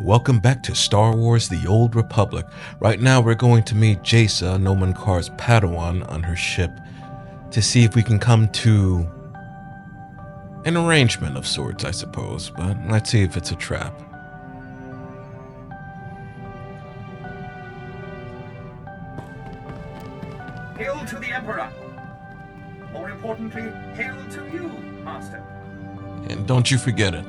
welcome back to Star Wars The Old Republic. Right now we're going to meet Jaesa, Nomen Karr's Padawan, on her ship to see if we can come to an arrangement of sorts, I suppose, but let's see if it's a trap. Hail to the Emperor! More importantly, hail to you, Master. And don't you forget it.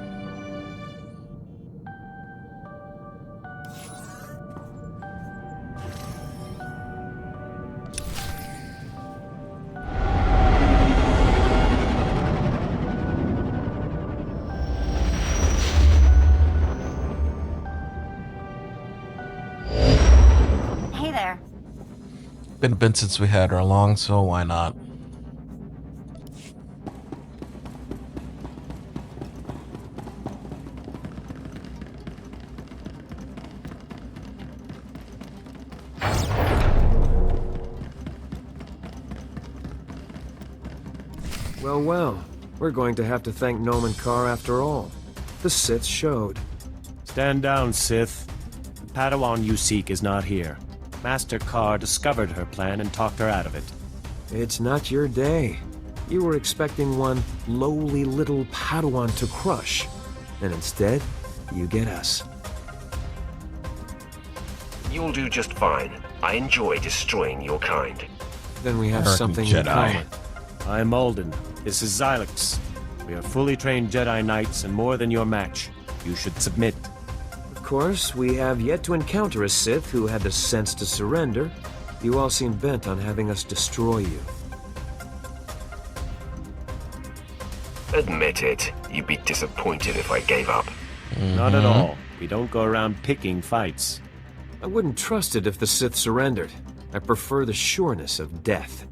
Hey there. Been a bit since we had her along, so why not? Well, we're going to have to thank Nomen Karr after all. The Sith showed. Stand down, Sith. The Padawan you seek is not here. Master Karr discovered her plan and talked her out of it. It's not your day. You were expecting one lowly little Padawan to crush. And instead, you get us. You'll do just fine. I enjoy destroying your kind. Then we have American something in Jedi. common. I'm Alden. This is Xylix. We are fully trained Jedi Knights and more than your match. You should submit. Of course, we have yet to encounter a Sith who had the sense to surrender. You all seem bent on having us destroy you. Admit it. You'd be disappointed if I gave up. Not at all. We don't go around picking fights. I wouldn't trust it if the Sith surrendered. I prefer the sureness of death.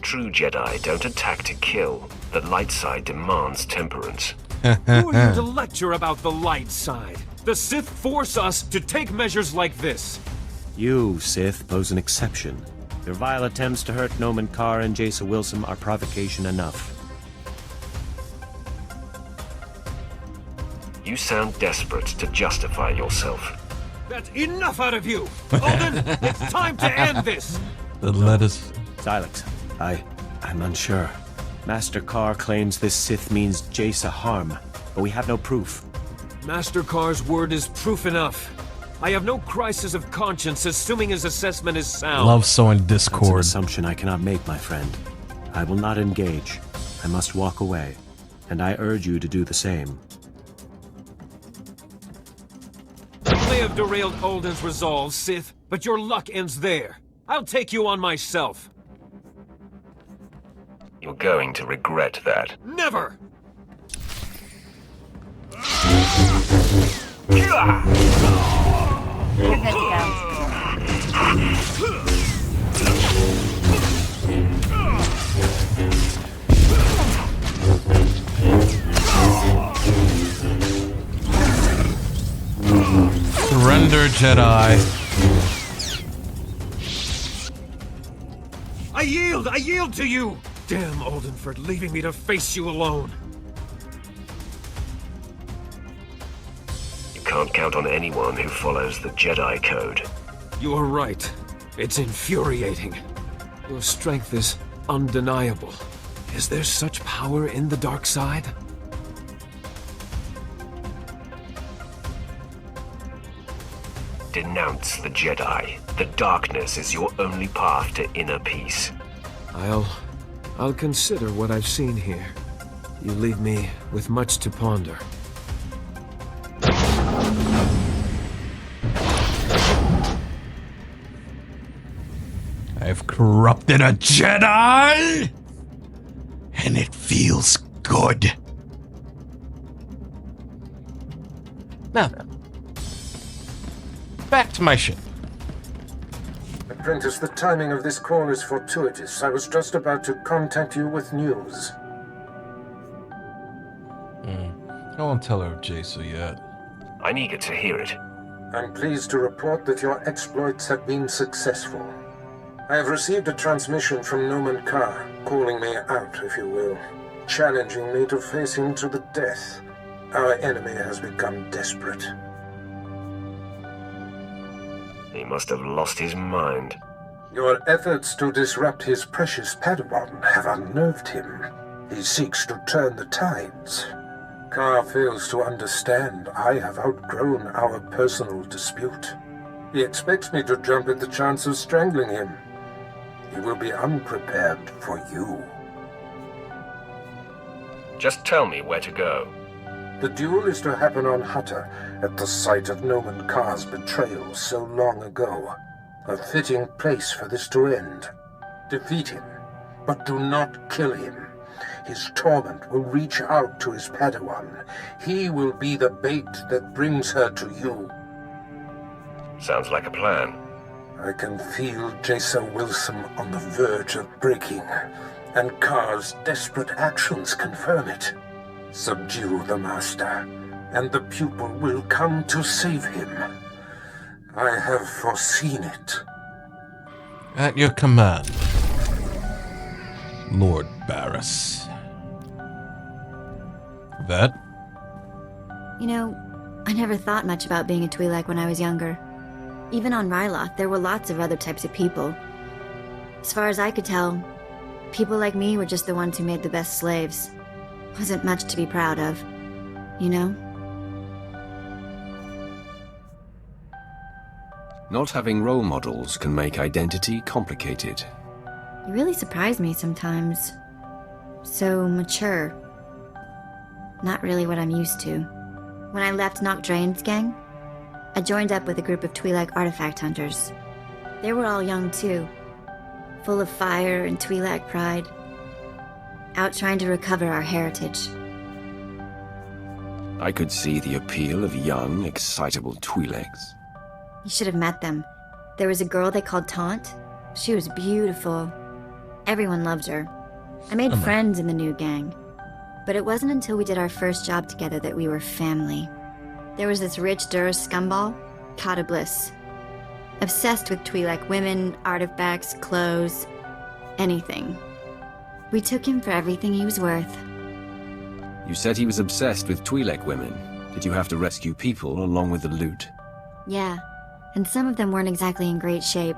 True Jedi don't attack to kill. The light side demands temperance. Who are you to lecture about the light side? The Sith force us to take measures like this. You, Sith, pose an exception. Your vile attempts to hurt Nomen Karr and Jaesa Wilsaam are provocation enough. You sound desperate to justify yourself. That's enough out of you! Alden, it's time to end this! The lettuce. Xylix, I'm unsure. Master Karr claims this Sith means Jaesa harm, but we have no proof. Master Karr's word is proof enough. I have no crisis of conscience assuming his assessment is sound. Love sowing That's an discord. assumption I cannot make, my friend. I will not engage. I must walk away, and I urge you to do the same. You may have derailed Alden's resolve, Sith, but your luck ends there. I'll take you on myself. You're going to regret that. Never! You're good to go. Surrender, Jedi. I yield to you! Damn Alden for leaving me to face you alone. You can't count on anyone who follows the Jedi Code. You are right. It's infuriating. Your strength is undeniable. Is there such power in the dark side? Denounce the Jedi. The darkness is your only path to inner peace. I'll consider what I've seen here. You leave me with much to ponder. I've corrupted a Jedi, and it feels good. Now then, back to my ship. Apprentice, the timing of this call is fortuitous. I was just about to contact you with news. I won't tell her of Jaesa yet. I'm eager to hear it. I'm pleased to report that your exploits have been successful. I have received a transmission from Nomen Karr, calling me out, if you will, challenging me to face him to the death. Our enemy has become desperate. He must have lost his mind. Your efforts to disrupt his precious Padawan have unnerved him. He seeks to turn the tides. Karr fails to understand I have outgrown our personal dispute. He expects me to jump at the chance of strangling him. He will be unprepared for you. Just tell me where to go. The duel is to happen on Hutta, at the site of Nomen Karr's betrayal so long ago. A fitting place for this to end. Defeat him, but do not kill him. His torment will reach out to his Padawan. He will be the bait that brings her to you. Sounds like a plan. I can feel Jaesa Wilsaam on the verge of breaking, and Karr's desperate actions confirm it. Subdue the Master, and the pupil will come to save him. I have foreseen it. At your command, Lord Baras. Vet? You know, I never thought much about being a Twi'lek when I was younger. Even on Ryloth, there were lots of other types of people. As far as I could tell, people like me were just the ones who made the best slaves. Wasn't much to be proud of, you know? Not having role models can make identity complicated. You really surprise me sometimes. So mature. Not really what I'm used to. When I left Nocdrain's gang, I joined up with a group of Twi'lek artifact hunters. They were all young too, full of fire and Twi'lek pride, out trying to recover our heritage. I could see the appeal of young, excitable Twi'leks. You should have met them. There was a girl they called Taunt. She was beautiful. Everyone loved her. I made friends in the new gang. But it wasn't until we did our first job together that we were family. There was this rich Duras scumball, Kata Bliss. Obsessed with Twi'lek women, artifacts, clothes, anything. We took him for everything he was worth. You said he was obsessed with Twi'lek women. Did you have to rescue people along with the loot? Yeah, and some of them weren't exactly in great shape.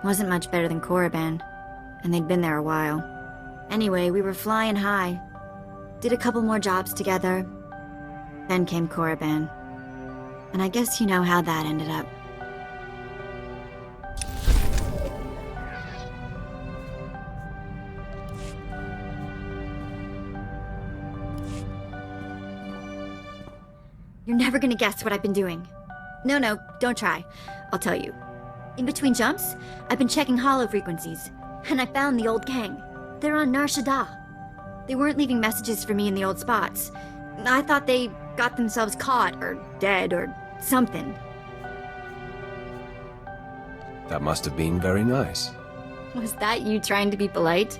Wasn't much better than Korriban, and they'd been there a while. Anyway, we were flying high. Did a couple more jobs together. Then came Korriban. And I guess you know how that ended up. You're never gonna guess what I've been doing. No, don't try. I'll tell you. In between jumps, I've been checking hollow frequencies, and I found the old gang. They're on Nar Shaddaa. They weren't leaving messages for me in the old spots. I thought they got themselves caught, or dead, or something. That must have been very nice. Was that you trying to be polite?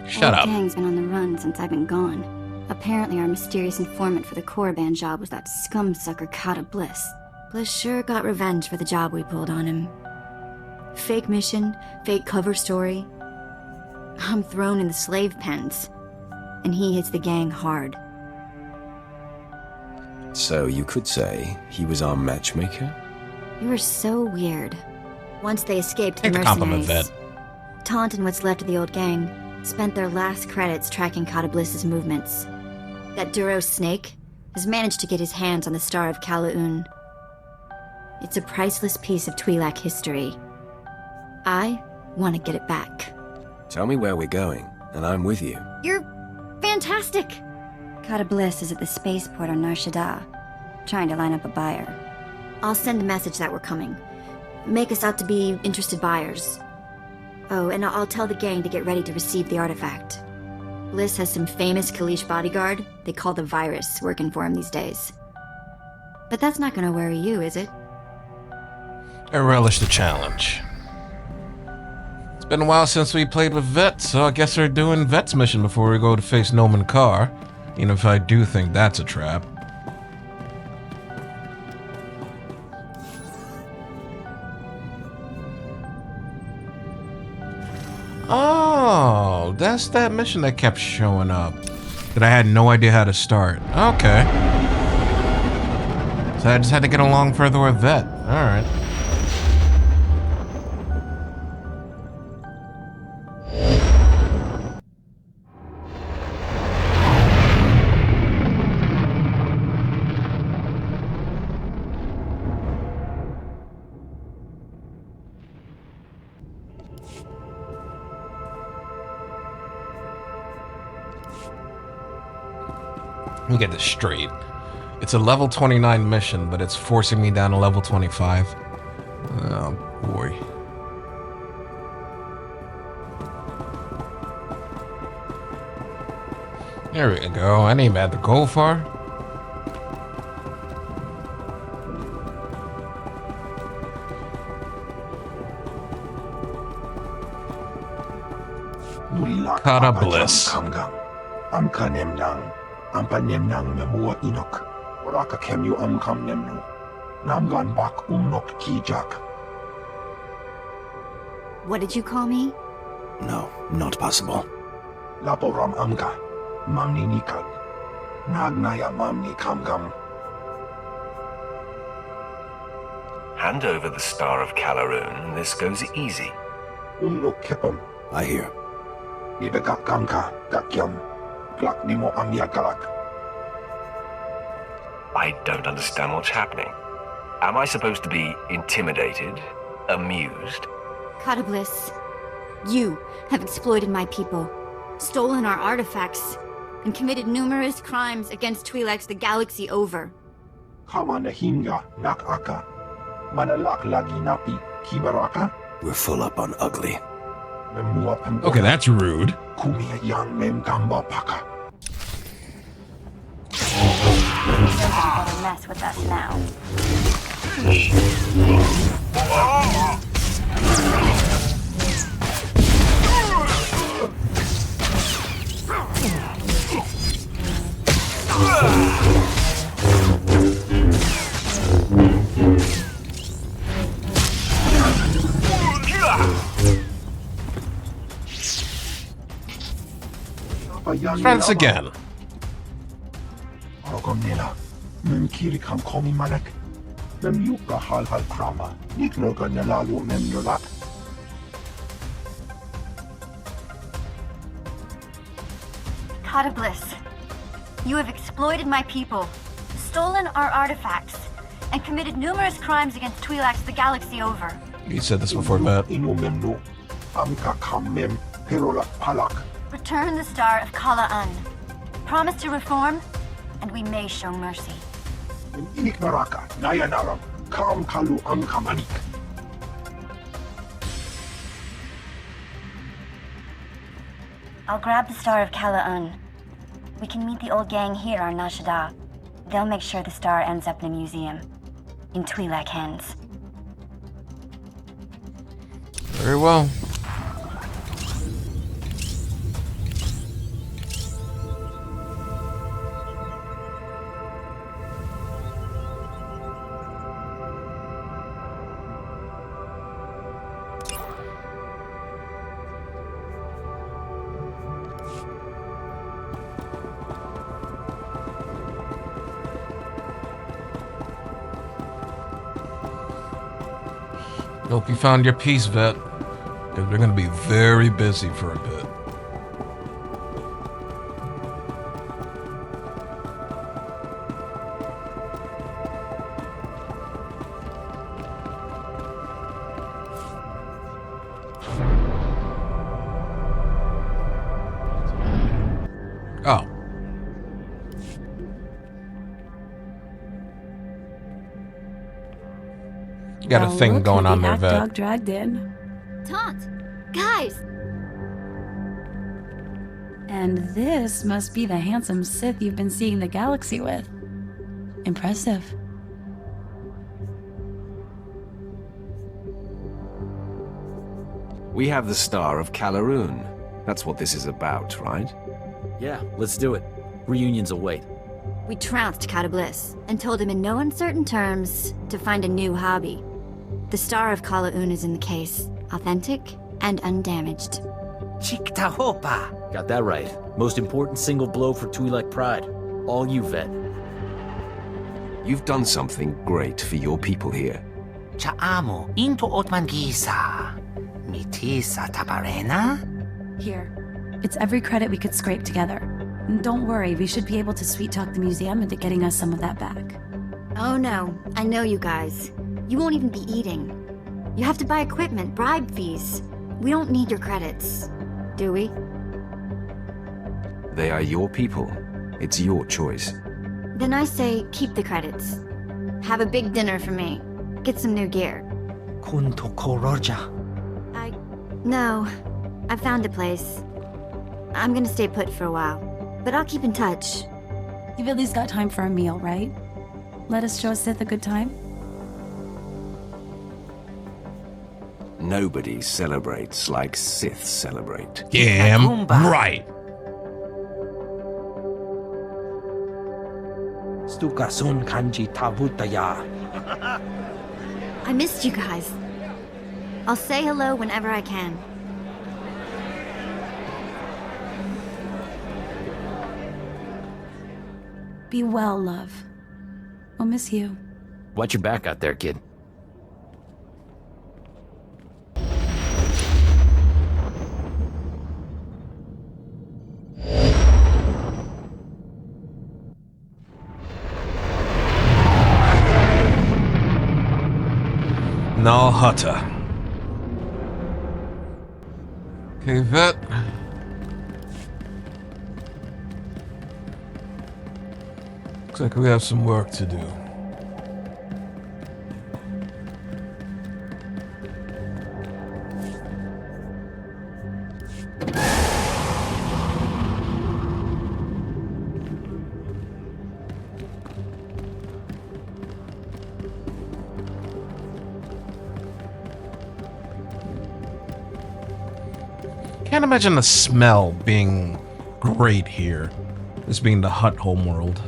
Shut up. The gang's been on the run since I've been gone. Apparently our mysterious informant for the Korriban job was that scumsucker Kata Bliss. Bliss sure got revenge for the job we pulled on him. Fake mission, fake cover story. I'm thrown in the slave pens. And he hits the gang hard. So you could say he was our matchmaker? You were so weird. Once they escaped the Take the compliment, mercenaries, Vet. Taunt and what's left of the old gang spent their last credits tracking Kata Bliss's movements. That Duros snake has managed to get his hands on the Star of Kalaun. It's a priceless piece of Twi'lek history. I want to get it back. Tell me where we're going, and I'm with you. You're fantastic! Kata Bliss is at the spaceport on Nar Shaddaa, trying to line up a buyer. I'll send a message that we're coming. Make us out to be interested buyers. Oh, and I'll tell the gang to get ready to receive the artifact. Bliss has some famous Kalish bodyguard they call the Virus working for him these days. But that's not gonna worry you, is it? I relish the challenge. It's been a while since we played with Vet, so I guess we're doing Vet's mission before we go to face Nomen Karr, even if I do think that's a trap. Oh, that's that mission that kept showing up. That I had no idea how to start. Okay. So I just had to get along further with that. Alright. Let me get this straight. It's a level 29 mission, but it's forcing me down to level 25. Oh, boy. There we go. I ain't bad to go far. Kara Bliss. Ampa nemnang memua inok. Oraka kemyu amkam nemnu. Namgan bak umnok kijak. What did you call me? No, not possible. Laporam amka. Mamni nikag. Nagnaya mamni kamgam. Hand over the Star of Calaroon, and this goes easy. Umnok kepam. I hear. Ibekak kamka. Gakyam. I don't understand what's happening. Am I supposed to be intimidated? Amused? Catabliss, you have exploited my people, stolen our artifacts, and committed numerous crimes against Twi'leks the galaxy over. We're full up on ugly. Okay, that's rude. Don't mess with us now. Try this again. Catabliss, you have exploited my people, stolen our artifacts, and committed numerous crimes against Twi'leks the galaxy over. You said this before, Matt. Return the Star of Kala'un. Promise to reform, and we may show mercy. I'll grab the Star of Kala'un. We can meet the old gang here on Nar Shaddaa. They'll make sure the star ends up in a museum. In Twi'lek hands. Very well. Hope you found your peace, Vet. Because we're going to be very busy for a bit. Oh. You got a thing going on there, Vet. Dog dragged in. Taunt! Guys! And this must be the handsome Sith you've been seeing the galaxy with. Impressive. We have the Star of Calaroon. That's what this is about, right? Yeah, let's do it. Reunions await. We trounced Catabliss and told him in no uncertain terms to find a new hobby. The Star of Kala'un is in the case, authentic and undamaged. Chiktahopa. Got that right. Most important single blow for Twi'lek pride. All you, vet. You've done something great for your people here. Cha'amo into Otmangisa. Mitisa tabarena? Here. It's every credit we could scrape together. And don't worry, we should be able to sweet-talk the museum into getting us some of that back. Oh no, I know you guys. You won't even be eating. You have to buy equipment, bribe fees. We don't need your credits, do we? They are your people. It's your choice. Then I say keep the credits. Have a big dinner for me. Get some new gear. Kunto koroja. No, I found a place. I'm gonna stay put for a while, but I'll keep in touch. You've at least got time for a meal, right? Let us show Sith a good time? Nobody celebrates like Sith celebrate. Damn right. Stukasun kanji tabutaya. I missed you guys. I'll say hello whenever I can. Be well, love. We'll miss you. Watch your back out there, kid. Nal Hutta. Okay, vet. Looks like we have some work to do. Can't imagine the smell being great here. This being the Hutt homeworld.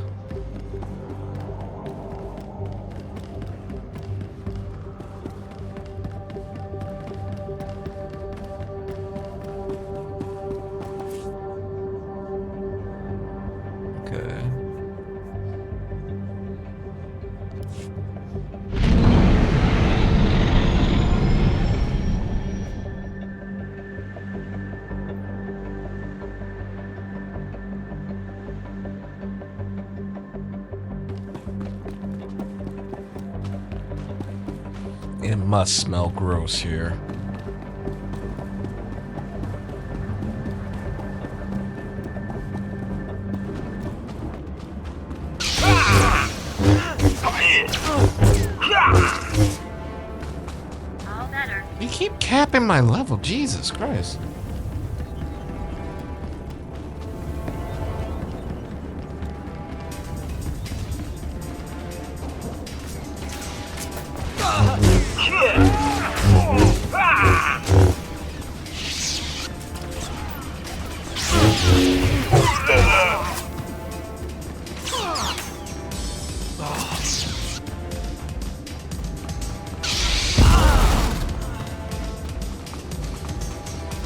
It must smell gross here. All better. You keep capping my level, Jesus Christ.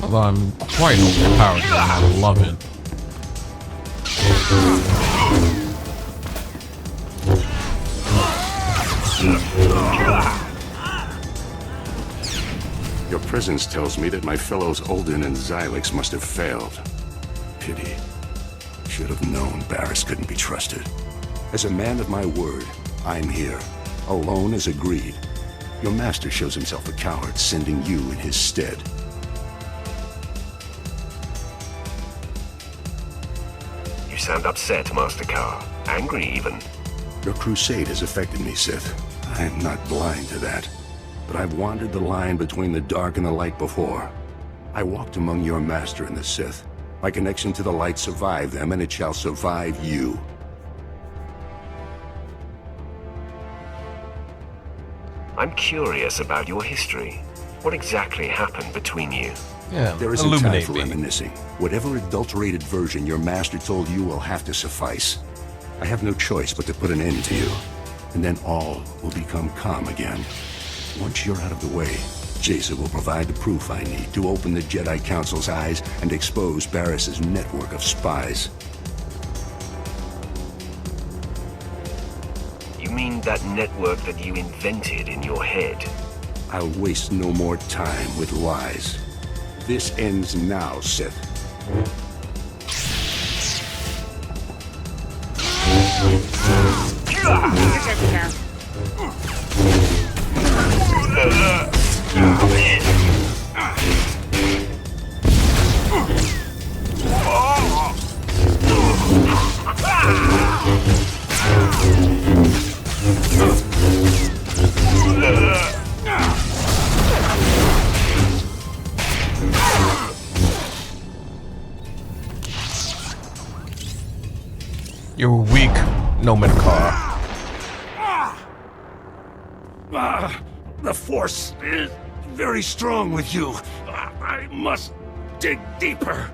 Although I'm quite overpowered and I love it. Your presence tells me that my fellows Olden and Xylix must have failed. Pity. Should have known Baras couldn't be trusted. As a man of my word, I'm here. Alone as agreed. Your master shows himself a coward, sending you in his stead. You sound upset, Master Karr. Angry, even. Your crusade has affected me, Sith. I'm not blind to that. But I've wandered the line between the dark and the light before. I walked among your master and the Sith. My connection to the light survived them, and it shall survive you. I'm curious about your history. What exactly happened between you? Yeah, there isn't time for reminiscing. Whatever adulterated version your master told you will have to suffice. I have no choice but to put an end to you. And then all will become calm again. Once you're out of the way, Jaesa will provide the proof I need to open the Jedi Council's eyes and expose Baras's network of spies. You mean that network that you invented in your head? I'll waste no more time with lies. This ends now, Sith. You're weak, Nomen Karr. The Force is very strong with you. I must dig deeper.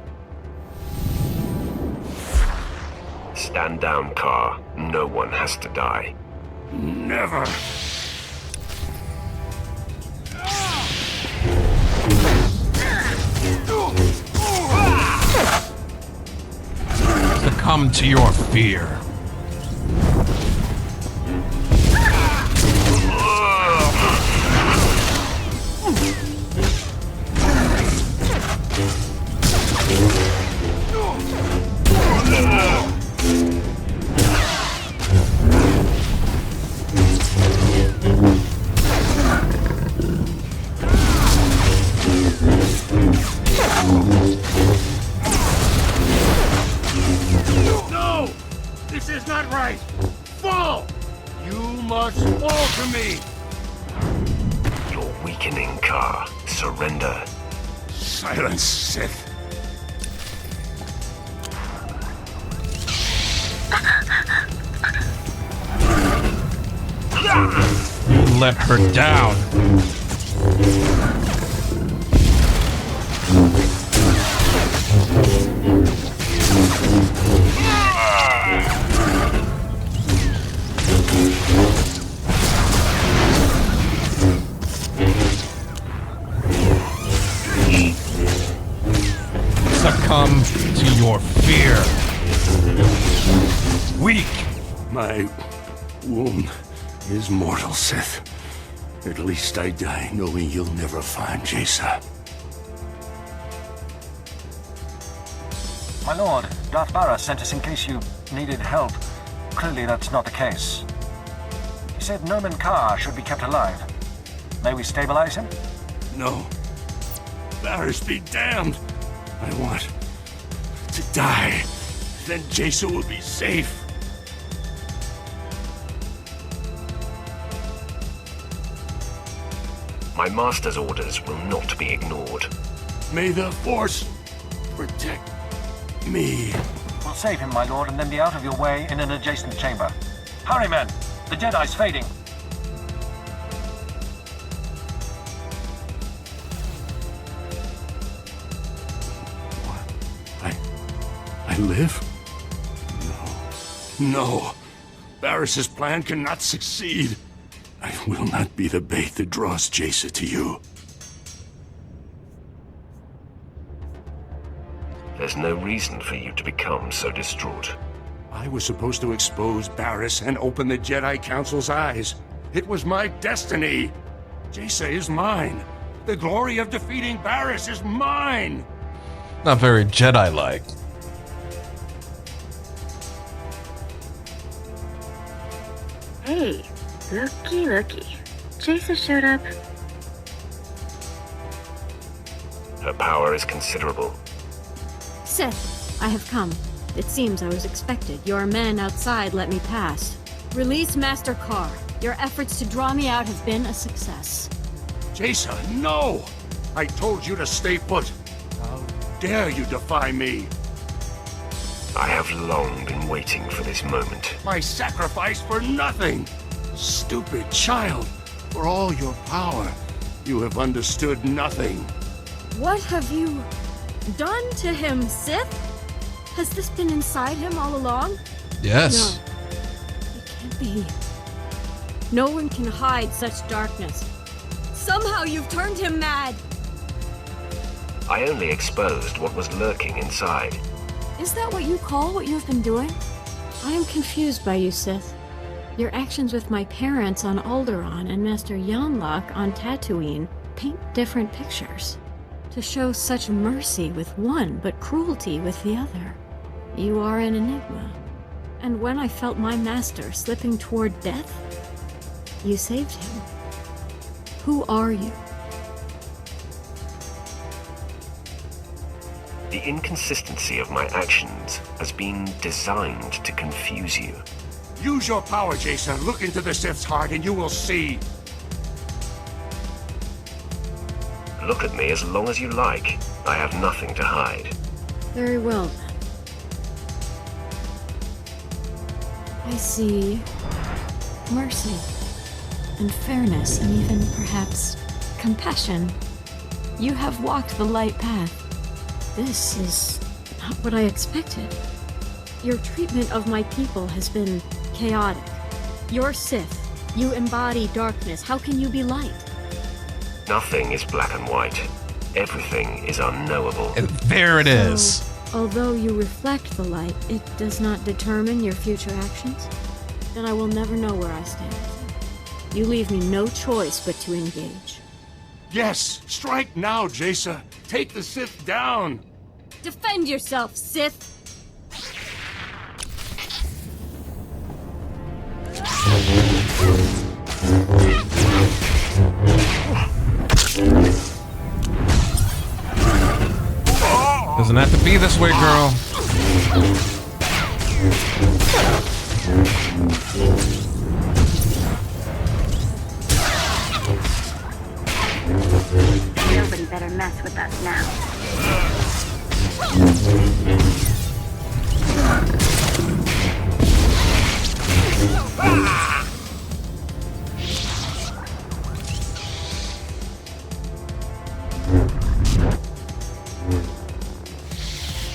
Stand down, Karr. No one has to die. Never. Succumb to your fear. No! This is not right! Fall! You must fall to me! You're weakening, Karr. Surrender. Silence, Sith. You let her down. Succumb to your fear. Weak. My wound is mortal, Sith. At least I die knowing you'll never find Jaesa. My lord, Darth Baras sent us in case you needed help. Clearly that's not the case. He said Nomen Karr should be kept alive. May we stabilize him? No. Baras be damned. I want to die. Then Jaesa will be safe. My master's orders will not be ignored. May the Force protect me. We'll save him, my lord, and then be out of your way in an adjacent chamber. Hurry, men! The Jedi's fading. I live? No. No. Baras's plan cannot succeed. I will not be the bait that draws Jaesa to you. There's no reason for you to become so distraught. I was supposed to expose Baras and open the Jedi Council's eyes. It was my destiny. Jaesa is mine. The glory of defeating Baras is mine. Not very Jedi-like. Hey, looky. Jaesa showed up. Her power is considerable. Sith, I have come. It seems I was expected. Your men outside let me pass. Release Master Karr. Your efforts to draw me out have been a success. Jaesa, no! I told you to stay put. How dare you defy me? I have long been waiting for this moment. My sacrifice for nothing! Stupid child! For all your power, you have understood nothing. What have you done to him, Sith? Has this been inside him all along? Yes. No. It can't be. No one can hide such darkness. Somehow you've turned him mad! I only exposed what was lurking inside. Is that what you call what you've been doing? I am confused by you, Sith. Your actions with my parents on Alderaan and Master Yonlok on Tatooine paint different pictures. To show such mercy with one, but cruelty with the other. You are an enigma. And when I felt my master slipping toward death, you saved him. Who are you? The inconsistency of my actions has been designed to confuse you. Use your power, Jaesa. Look into the Sith's heart and you will see. Look at me as long as you like. I have nothing to hide. Very well, then. I see mercy, and fairness, and even, perhaps, compassion. You have walked the light path. This is not what I expected. Your treatment of my people has been chaotic. You're Sith. You embody darkness. How can you be light? Nothing is black and white. Everything is unknowable. And there it is. Although you reflect the light, it does not determine your future actions? Then I will never know where I stand. You leave me no choice but to engage. Yes, strike now, Jaesa. Take the Sith down. Defend yourself, Sith! Doesn't have to be this way, girl. Nobody better mess with us now.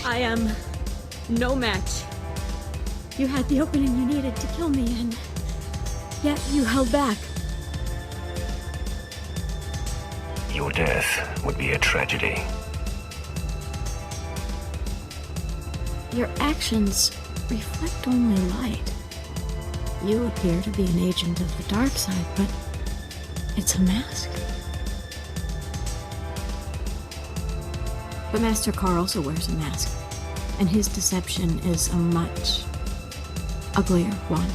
I am no match. You had the opening you needed to kill me, and yet you held back. Your death would be a tragedy. Your actions reflect only light. You appear to be an agent of the Darkside, but it's a mask. But Master Karr also wears a mask, and his deception is a much uglier one.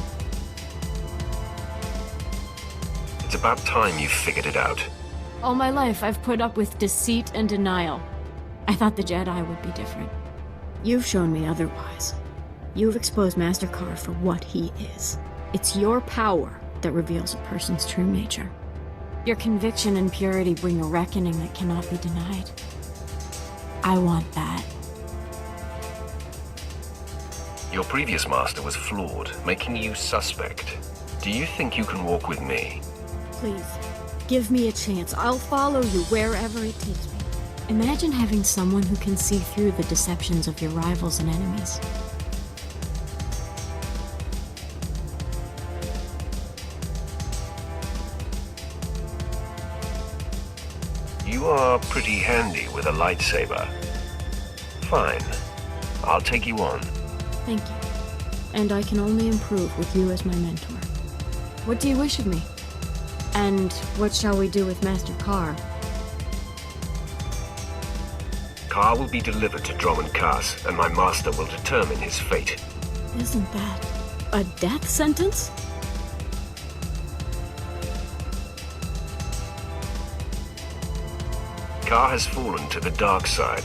It's about time you figured it out. All my life, I've put up with deceit and denial. I thought the Jedi would be different. You've shown me otherwise. You've exposed Master Karr for what he is. It's your power that reveals a person's true nature. Your conviction and purity bring a reckoning that cannot be denied. I want that. Your previous master was flawed, making you suspect. Do you think you can walk with me? Please, give me a chance. I'll follow you wherever it takes me. Imagine having someone who can see through the deceptions of your rivals and enemies. You are pretty handy with a lightsaber. Fine. I'll take you on. Thank you. And I can only improve with you as my mentor. What do you wish of me? And what shall we do with Master Karr? Karr will be delivered to Dromund Kaas, and my master will determine his fate. Isn't that a death sentence? Karr has fallen to the dark side.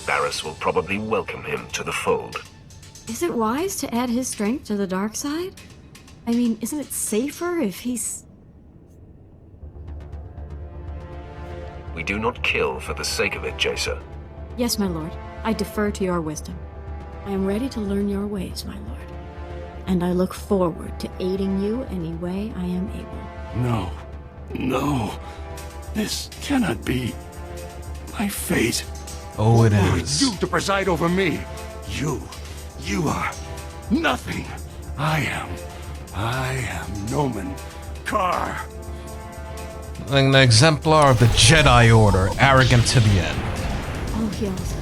Baras will probably welcome him to the fold. Is it wise to add his strength to the dark side? I mean, isn't it safer if he's... We do not kill for the sake of it, Jaesa. Yes, my lord. I defer to your wisdom. I am ready to learn your ways, my lord. And I look forward to aiding you any way I am able. No. No. This cannot be my fate. Oh, it Who is. are you to preside over me? You are nothing. I am Nomen Karr. An exemplar of the Jedi Order, arrogant to the end. Oh, heals.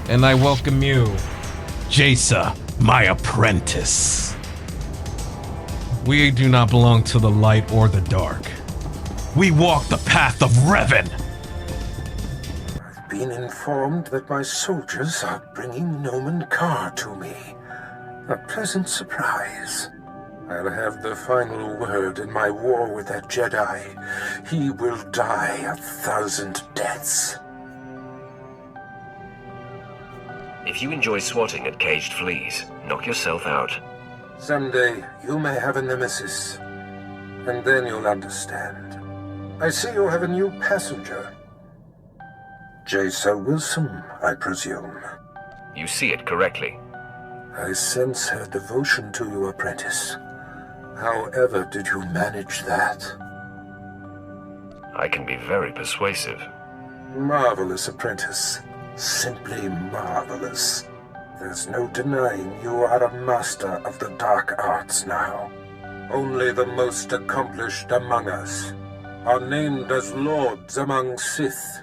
And I welcome you, Jaesa, my apprentice. We do not belong to the light or the dark. We walk the path of Revan. I've been informed that my soldiers are bringing Nomen Karr to me. A pleasant surprise. I'll have the final word in my war with that Jedi. He will die 1,000 deaths. If you enjoy swatting at caged fleas, knock yourself out. Someday, you may have a nemesis. And then you'll understand. I see you have a new passenger. Jaesa Wilsaam, I presume. You see it correctly. I sense her devotion to you, apprentice. However did you manage that? I can be very persuasive. Marvelous, apprentice. Simply marvelous. There's no denying you are a master of the dark arts now. Only the most accomplished among us are named as lords among Sith.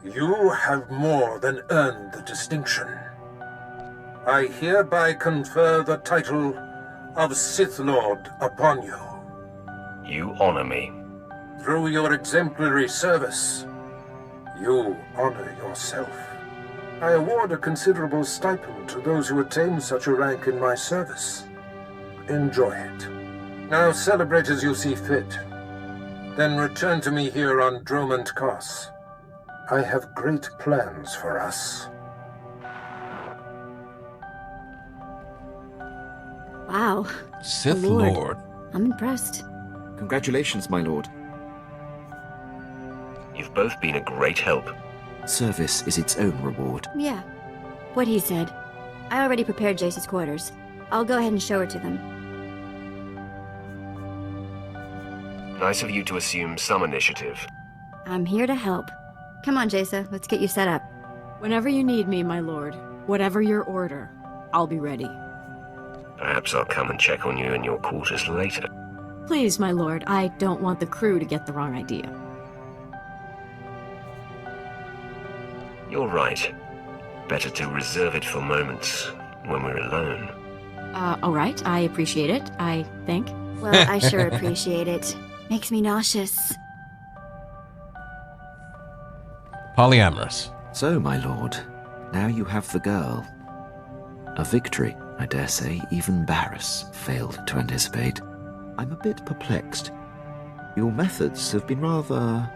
You have more than earned the distinction. I hereby confer the title of Sith Lord upon you. You honor me. Through your exemplary service, you honor yourself. I award a considerable stipend to those who attain such a rank in my service. Enjoy it. Now celebrate as you see fit. Then return to me here on Dromund Kos. I have great plans for us. Wow. Sith Lord. Lord. I'm impressed. Congratulations, my lord. You've both been a great help. Service is its own reward. Yeah. What he said. I already prepared Jace's quarters. I'll go ahead and show her to them. Nice of you to assume some initiative. I'm here to help. Come on, Jaesa. Let's get you set up. Whenever you need me, my lord, whatever your order, I'll be ready. Perhaps I'll come and check on you in your quarters later. Please, my lord, I don't want the crew to get the wrong idea. You're right. Better to reserve it for moments when we're alone. Alright, I appreciate it, I think. Well, I sure appreciate it. Makes me nauseous. Polyamorous. So, my lord, now you have the girl. A victory, I dare say, even Baras failed to anticipate. I'm a bit perplexed. Your methods have been rather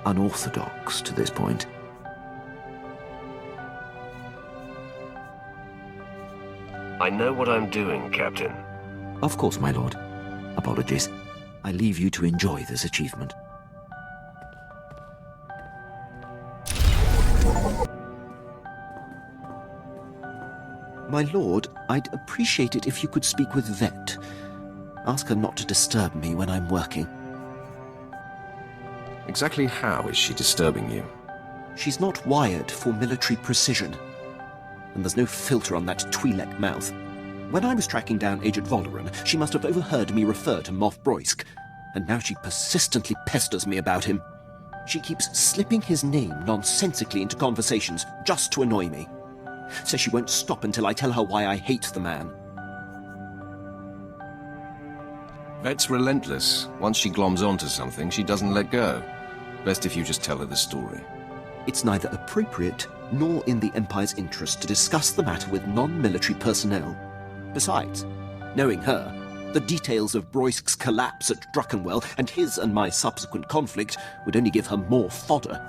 unorthodox to this point. I know what I'm doing, Captain. Of course, my lord. Apologies. I leave you to enjoy this achievement. My lord, I'd appreciate it if you could speak with Vet. Ask her not to disturb me when I'm working. Exactly how is she disturbing you? She's not wired for military precision. And there's no filter on that Twi'lek mouth. When I was tracking down Agent Volderen, she must have overheard me refer to Moff Broisk, and now she persistently pesters me about him. She keeps slipping his name nonsensically into conversations just to annoy me. Says she won't stop until I tell her why I hate the man. Vet's relentless. Once she gloms onto something, she doesn't let go. Best if you just tell her the story. It's neither appropriate nor in the Empire's interest to discuss the matter with non-military personnel. Besides, knowing her, the details of Broisk's collapse at Druckenwell and his and my subsequent conflict would only give her more fodder.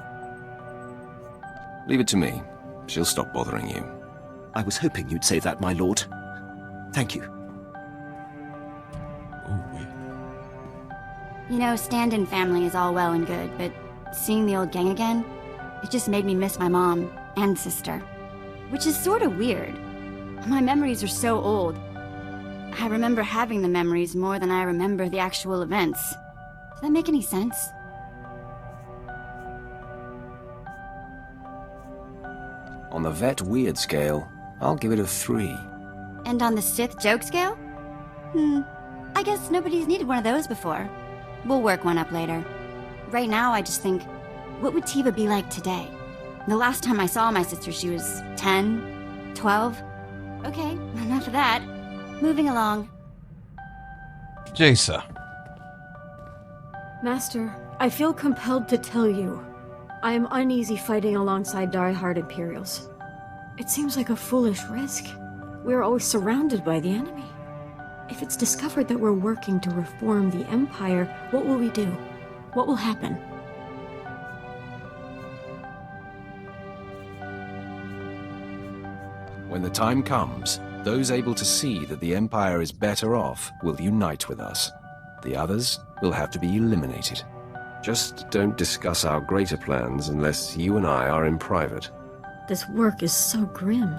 Leave it to me. She'll stop bothering you. I was hoping you'd say that, my lord. Thank you. You know, stand-in family is all well and good, but seeing the old gang again, it just made me miss my mom and sister. Which is sort of weird. My memories are so old. I remember having the memories more than I remember the actual events. Does that make any sense? On the Vet weird scale, I'll give it a 3. And on the Sith joke scale? I I guess nobody's needed one of those before. We'll work one up later. Right now, I just think, what would Tiva be like today? The last time I saw my sister, she was 10, 12. Okay, enough of that. Moving along. Jaesa. Master, I feel compelled to tell you. I am uneasy fighting alongside die-hard Imperials. It seems like a foolish risk. We are always surrounded by the enemy. If it's discovered that we're working to reform the Empire, what will we do? What will happen? When the time comes, those able to see that the Empire is better off will unite with us. The others will have to be eliminated. Just don't discuss our greater plans unless you and I are in private. This work is so grim,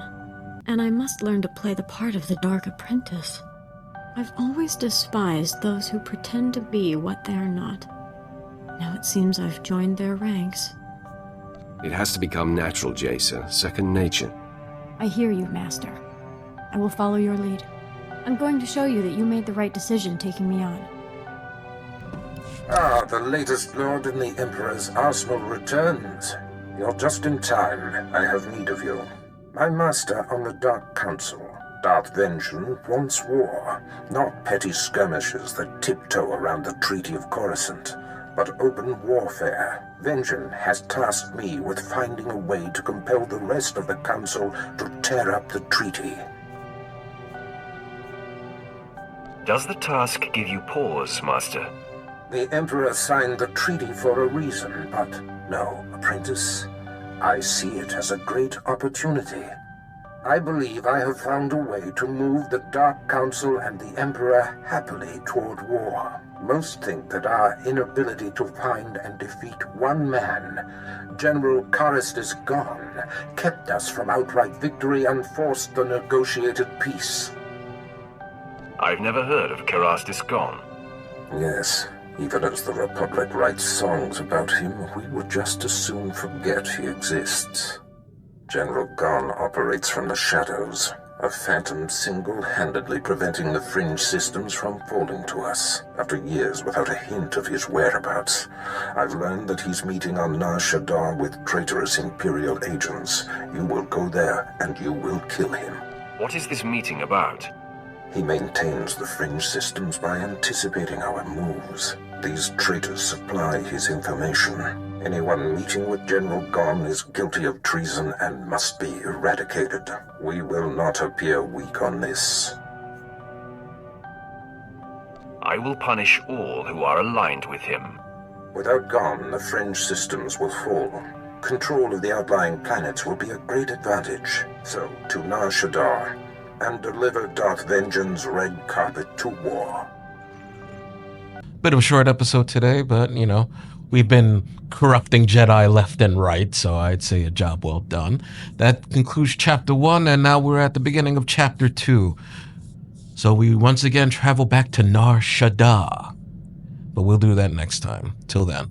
and I must learn to play the part of the Dark Apprentice. I've always despised those who pretend to be what they are not. Now it seems I've joined their ranks. It has to become natural, Jaesa, second nature. I hear you, Master. I will follow your lead. I'm going to show you that you made the right decision taking me on. Ah, the latest lord in the Emperor's arsenal returns. You're just in time. I have need of you. My master on the Dark Council, Darth Vengeance, wants war, not petty skirmishes that tiptoe around the Treaty of Coruscant, but open warfare. Vengeance has tasked me with finding a way to compel the rest of the Council to tear up the treaty. Does the task give you pause, Master? The Emperor signed the treaty for a reason, but no, apprentice. I see it as a great opportunity. I believe I have found a way to move the Dark Council and the Emperor happily toward war. Most think that our inability to find and defeat one man, General Karr's gone, kept us from outright victory and forced the negotiated peace. I've never heard of Karr's gone. Yes, even as the Republic writes songs about him, we would just as soon forget he exists. General Gon operates from the shadows, a phantom single-handedly preventing the fringe systems from falling to us. After years without a hint of his whereabouts, I've learned that he's meeting on Nar Shaddaa with traitorous Imperial agents. You will go there, and you will kill him. What is this meeting about? He maintains the fringe systems by anticipating our moves. These traitors supply his information. Anyone meeting with General Gon is guilty of treason and must be eradicated. We will not appear weak on this. I will punish all who are aligned with him. Without Gon, the fringe systems will fall. Control of the outlying planets will be a great advantage. So, to Nar Shaddaa, and deliver Darth Vengeance's red carpet to war. Bit of a short episode today, but, you know, we've been corrupting Jedi left and right, so I'd say a job well done. That concludes Chapter 1, and now we're at the beginning of Chapter 2. So we once again travel back to Nar Shaddaa. But we'll do that next time. Till then.